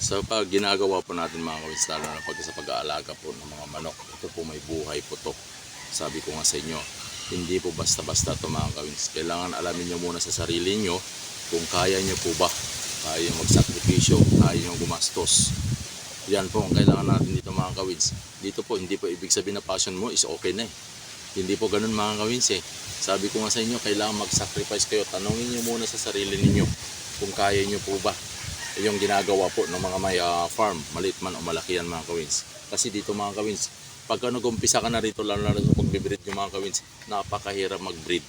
So pag ginagawa po natin mga kawins, lalo na pag sa pag-aalaga po ng mga manok, ito po may buhay po to. Sabi ko nga sa inyo, hindi po basta-basta to mga kawins. Kailangan alamin nyo muna sa sarili nyo kung kaya nyo po ba. Kaya nyo magsakripisyo, kaya nyo gumastos. Yan po ang kailangan natin dito mga kawins. Dito po hindi po ibig sabihin na passion mo is okay na eh. Hindi po ganun mga kawins eh. Sabi ko nga sa inyo, kailangan mag-sacrifice kayo. Tanungin nyo muna sa sarili ninyo kung kaya nyo po ba. Yung ginagawa po ng mga may farm, maliit man o malaki yan mga kawins. Kasi dito mga kawins, pagka nag-umpisa ka na rito, lalo na sa pag-breed yung mga kawins, napakahirap mag-breed.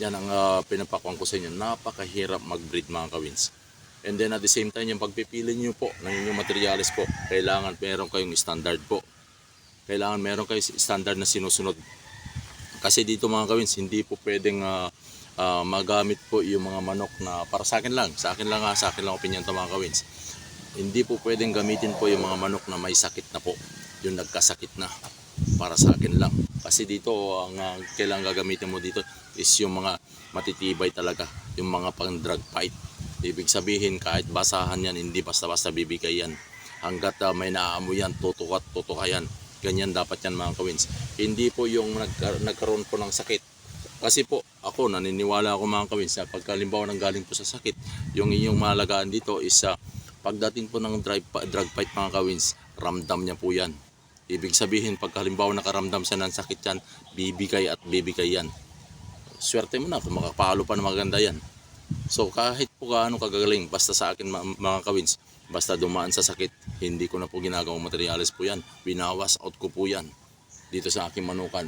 Yan ang pinapakuan ko sa inyo, napakahirap mag-breed mga kawins. And then at the same time, yung pagpipili nyo po ng inyong materials po, kailangan meron kayong standard po. Kailangan meron kayong standard na sinusunod. Kasi dito mga kawins, hindi po pwedeng magamit po yung mga manok na para sa akin lang opinion to mga kawins. Hindi po pwedeng gamitin po yung mga manok na may sakit na po, yung nagkasakit na, para sa akin lang. Kasi dito ang kailangan gagamitin mo dito is yung mga matitibay talaga, yung mga pang drug fight. Ibig sabihin kahit basahan yan, hindi basta-basta bibigay yan. Hanggat may naaamoy yan, tutuka yan. Ganyan dapat yan mga kawins. Hindi po yung nagkaroon po ng sakit. Kasi po ako naniniwala ako mga kawins na pagkalimbawa nang galing po sa sakit, yung inyong mahalagaan dito is pagdating po ng drug fight mga kawins, ramdam niya po yan. Ibig sabihin pagkalimbawa nakaramdam siya ng sakit yan, bibigay at bibigay yan. Swerte mo na kung makapalo pa na maganda yan. So kahit po gaano kagagaling, basta sa akin mga kawins, basta dumaan sa sakit, hindi ko na po ginagawang materials po yan. Binawas out ko po yan dito sa aking manukan.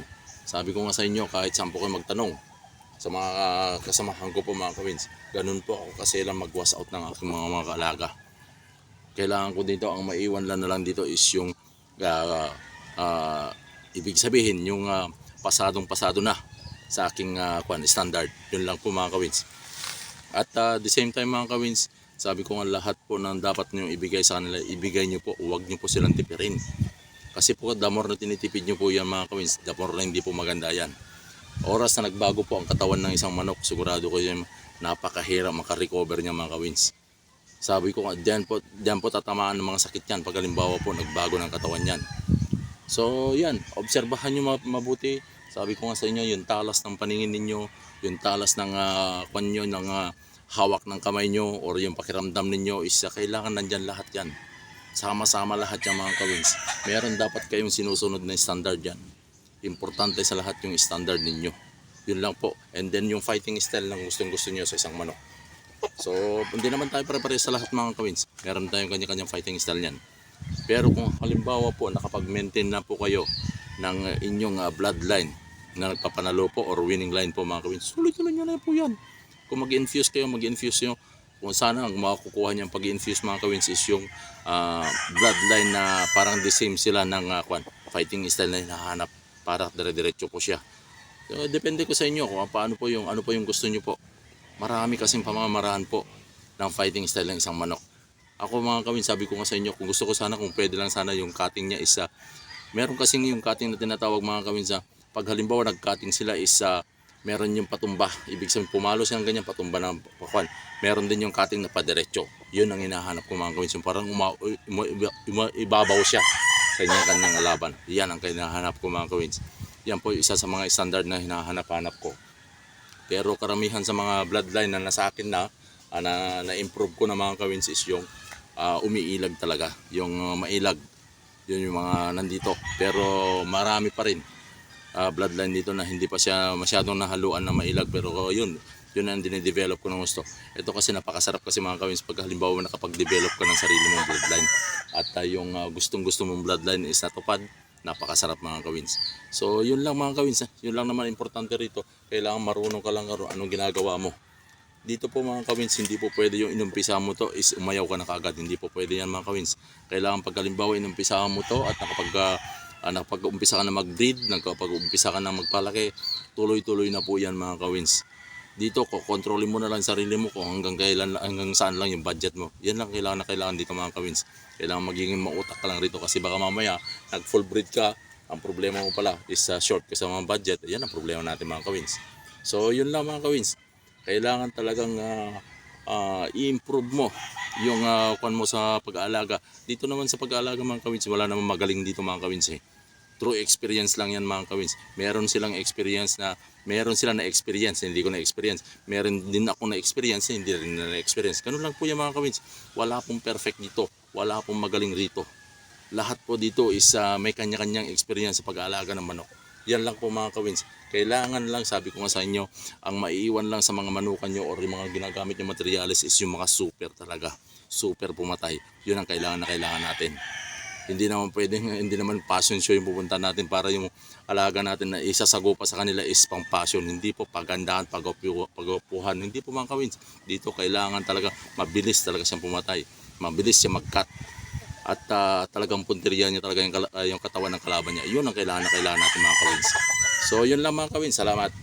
Sabi ko nga sa inyo, kahit saan po kayo magtanong sa mga kasamahan ko po mga kawins, ganun po ako kasi lang mag-wash out ng aking mga kaalaga. Kailangan ko dito, ang maiwan lang na lang dito is yung ibig sabihin yung pasadong-pasado na sa aking standard. Yun lang po mga kawins. At the same time mga kawins, sabi ko nga lahat po ng dapat nyo ibigay sa kanila, ibigay nyo po, huwag nyo po silang tipirin. Kasi po the more na tinitipid nyo po yan mga kawins, the more na hindi po maganda yan. Oras na nagbago po ang katawan ng isang manok, sigurado ko yung napakahirap makarecover niya mga kawins. Sabi ko nga, diyan po tatamaan ng mga sakit yan pag halimbawa po nagbago ng katawan yan. So yan, obserbahan nyo mabuti. Sabi ko nga sa inyo, yung talas ng paningin ninyo, yung talas ng kanyo, ng hawak ng kamay nyo, or yung pakiramdam ninyo is kailangan nandyan lahat yan. Sama-sama lahat yung mga kawins. Meron dapat kayong sinusunod na standard yan. Importante sa lahat yung standard ninyo. Yun lang po. And then yung fighting style lang gustong-gusto nyo sa isang manok. So hindi naman tayo pare-pare sa lahat mga kawins. Meron tayong kanya-kanyang fighting style yan. Pero kung halimbawa po nakapag-maintain na po kayo ng inyong bloodline na nagpapanalo po or winning line po mga kawins, sulit-tuloy nyo na po yan. Kung mag-infuse kayo, mag-infuse nyo. Kung sana ang makukuha niyang pag-infuse mga kawins is yung bloodline na parang the same sila ng fighting style na hinahanap, para dire-diretso po siya. So, depende ko sa inyo kung paano po yung ano po yung gusto niyo po. Marami kasing pamamaraan po ng fighting style ng isang manok. Ako mga kawins, sabi ko nga sa inyo, kung gusto ko sana, kung pwede lang sana yung cutting niya is meron kasing yung cutting na tinatawag mga kawins pag halimbawa nag-cutting sila is meron yung patumba, ibig sabihin pumalo siya ng ganyan, patumba ng pakwan. Meron din yung cutting na padiretso. Yun ang hinahanap ko mga kawins, yung parang ibabaw siya sa kanyang laban. Yan ang hinahanap ko mga kawins. Yan po isa sa mga standard na hinahanap-hanap ko. Pero karamihan sa mga bloodline na nasa akin na-improve ko na mga kawins is yung umiilag talaga, yung mailag. Yun yung mga nandito. Pero marami pa rin bloodline dito na hindi pa siya masyadong nahaluan na mailag, pero yun ang dinidevelop ko ng gusto. Ito kasi napakasarap kasi mga kawins pag halimbawa nakapag-develop ka ng sarili mong bloodline at yung gustong-gusto mong bloodline is natupad, napakasarap mga kawins. So yun lang mga kawins, yun lang naman importante rito. Kailangan marunong ka lang anong ginagawa mo. Dito po mga kawins, hindi po pwede yung inumpisa mo to is umayaw ka na kagad. Hindi po pwede yan mga kawins. Kailangan pag halimbawa inumpisa mo to at nakapag-umpisa ka na mag-breed, nakapag-umpisa ka na magpalaki, tuloy-tuloy na po yan mga kawins. Dito, kontrolin mo na lang sarili mo kung hanggang saan lang yung budget mo. Yan lang kailangan dito mga kawins. Kailangan magiging mautak ka lang rito kasi baka mamaya nag-full breed ka, ang problema mo pala is short ka sa mga budget. Yan ang problema natin mga kawins. So yun lang mga kawins. Kailangan talagang i-improve mo yung kwan mo sa pag-aalaga. Dito naman sa pag-aalaga mga kawins, wala naman magaling dito mga kawins eh. True experience lang yan mga kawins. Meron silang experience na, meron sila na experience, hindi ko na experience. Meron din ako na experience, hindi rin na experience. Ganun lang po yan mga kawins. Wala pong perfect dito. Wala pong magaling rito. Lahat po dito is may kanya-kanyang experience sa pag-aalaga ng manok. Yan lang po mga kawins. Kailangan lang, sabi ko nga sa inyo, ang maiiwan lang sa mga manukan nyo or yung mga ginagamit yung materials is yung mga super talaga. Super pumatay. Yun ang kailangan na kailangan natin. Hindi naman pwedeng, hindi naman passion show yung pupunta natin para yung alaga natin na isasagopa sa kanila is pang passion. Hindi po pagandahan, pag-upuhan. Hindi po mga kawins. Dito kailangan talaga mabilis talaga siyang pumatay. Mabilis siya mag-cut. At talagang punteriya niya talaga yung katawan ng kalaban niya. Yun ang kailangan na kailangan natin mga kawins. So yun lang mga kawins. Salamat.